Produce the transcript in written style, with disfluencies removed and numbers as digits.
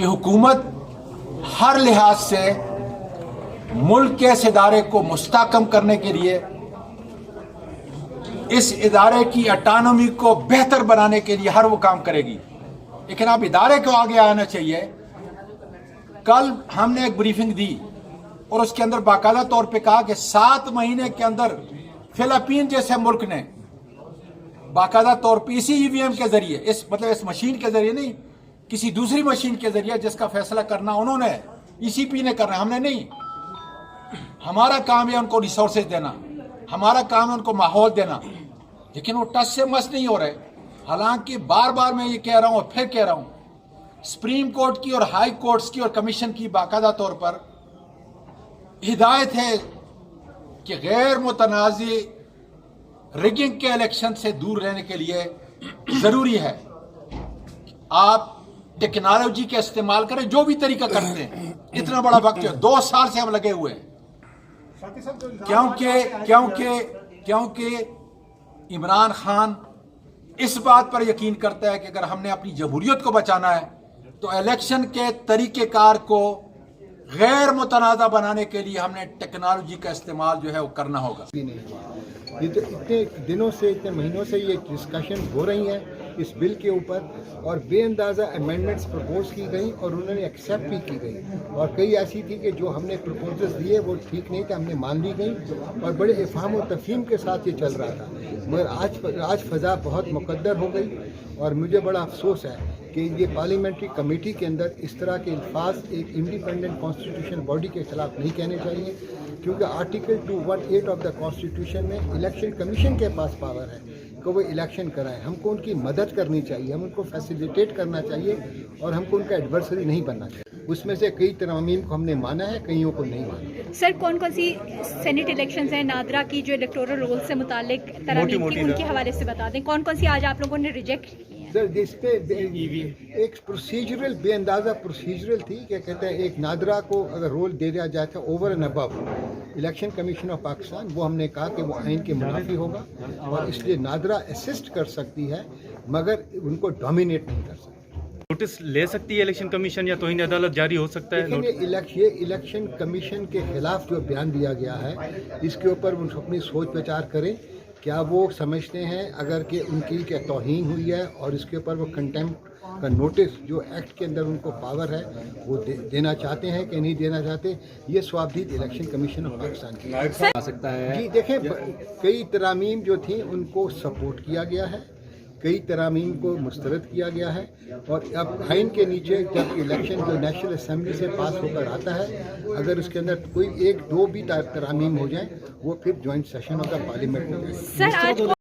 کہ حکومت ہر لحاظ سے ملک کے اس ادارے کو مستحکم کرنے کے لیے، اس ادارے کی اٹانومی کو بہتر بنانے کے لیے ہر وہ کام کرے گی، لیکن اب ادارے کو آگے آنا چاہیے۔ کل ہم نے ایک بریفنگ دی اور اس کے اندر باقاعدہ طور پہ کہا کہ 7 مہینے کے اندر فلپین جیسے ملک نے باقاعدہ طور پہ اسی EVM کے ذریعے، اس مشین کے ذریعے نہیں، کسی دوسری مشین کے ذریعے جس کا فیصلہ کرنا انہوں نے ECP نے کرنا، ہم نے نہیں۔ ہمارا کام ہے ان کو ریسورسز دینا، ہمارا کام ہے ان کو ماحول دینا، لیکن وہ ٹچ سے مس نہیں ہو رہے۔ حالانکہ بار بار میں یہ کہہ رہا ہوں اور پھر کہہ رہا ہوں، سپریم کورٹ کی اور ہائی کورٹس کی اور کمیشن کی باقاعدہ طور پر ہدایت ہے کہ غیر متنازع ریگنگ کے الیکشن سے دور رہنے کے لیے ضروری ہے آپ ٹیکنالوجی کا استعمال کریں، جو بھی طریقہ کرتے ہیں۔ اتنا بڑا وقت ہے، 2 سال سے ہم لگے ہوئے ہیں، کیونکہ عمران خان اس بات پر یقین کرتا ہے کہ اگر ہم نے اپنی جمہوریت کو بچانا ہے تو الیکشن کے طریقہ کار کو غیر متنازع بنانے کے لیے ہم نے ٹیکنالوجی کا استعمال جو ہے وہ کرنا ہوگا۔ یہ تو اتنے دنوں سے، اتنے مہینوں سے یہ ڈسکشن ہو رہی ہیں اس بل کے اوپر، اور بے اندازہ امینڈمنٹس پرپوز کی گئیں اور انہوں نے ایکسیپٹ بھی کی گئی، اور کئی ایسی تھی کہ جو ہم نے پرپوزلز دیے وہ ٹھیک نہیں تھے، ہم نے مان لی گئیں، اور بڑے افہام و تفہیم کے ساتھ یہ چل رہا تھا۔ مگر آج فضا بہت مقدر ہو گئی، اور مجھے بڑا افسوس ہے کہ یہ پارلیمنٹری کمیٹی کے اندر اس طرح کے الفاظ ایک انڈیپینڈنٹ کانسٹیٹیوشن باڈی کے خلاف نہیں کہنے چاہیے، کیونکہ آرٹیکل 218 آف دا کانسٹیٹیوشن میں الیکشن کمیشن کے پاس پاور ہے کہ وہ الیکشن کرائیں۔ ہم کو ان کی مدد کرنی چاہیے، ہم ان کو فیسیلیٹیٹ کرنا چاہیے، اور ہم کو ان کا ایڈورسری نہیں بننا چاہیے۔ اس میں سے کئی ترامیم کو ہم نے مانا ہے، کئیوں کو نہیں مانا۔ سر، کون سی سینیٹ الیکشنز ہیں نادرا کی جو الیکٹورل رول سے متعلق ترامیم کی، ان کے حوالے سے بتا دیں کون سی آج آپ لوگوں نے ریجیکٹ کی ہیں؟ سر، جس پہ ایک پروسیجرل بے اندازہ پروسیجرل تھی کہ کہتے ہیں ایک نادرا کو اگر رول دے دیا جائے تھا over and above election commission of Pakistan, وہ ہم نے کہا کہ وہ آئین کے منافی ہوگا، اور اس لیے نادرا اسسٹ کر سکتی ہے مگر ان کو ڈومینیٹ نہیں کر سکتی۔ نوٹس لے سکتی ہے الیکشن کمیشن یا توہین عدالت جاری ہو سکتا ہے؟ لیکن یہ الیکشن کمیشن کے خلاف جو بیان دیا گیا ہے، اس کے اوپر وہ اپنی سوچ وچار کریں۔ کیا وہ سمجھتے ہیں اگر کہ ان کی کیا توہین ہوئی ہے اور اس کے اوپر وہ کنٹیمپٹ کا نوٹس جو ایکٹ کے اندر ان کو پاور ہے وہ دینا چاہتے ہیں کہ نہیں دینا چاہتے، یہ سوابدید الیکشن کمیشن آف پاکستان کی آ سکتا ہے۔ جی دیکھیں، کئی ترامیم جو تھیں ان کو سپورٹ کیا گیا ہے، کئی ترامیم کو مسترد کیا گیا ہے، اور اب آئین کے نیچے جب الیکشن جو نیشنل اسمبلی سے پاس ہو کر آتا ہے، اگر اس کے اندر کوئی 1-2 بھی ترامیم ہو جائیں وہ پھر joint session of the parliament میں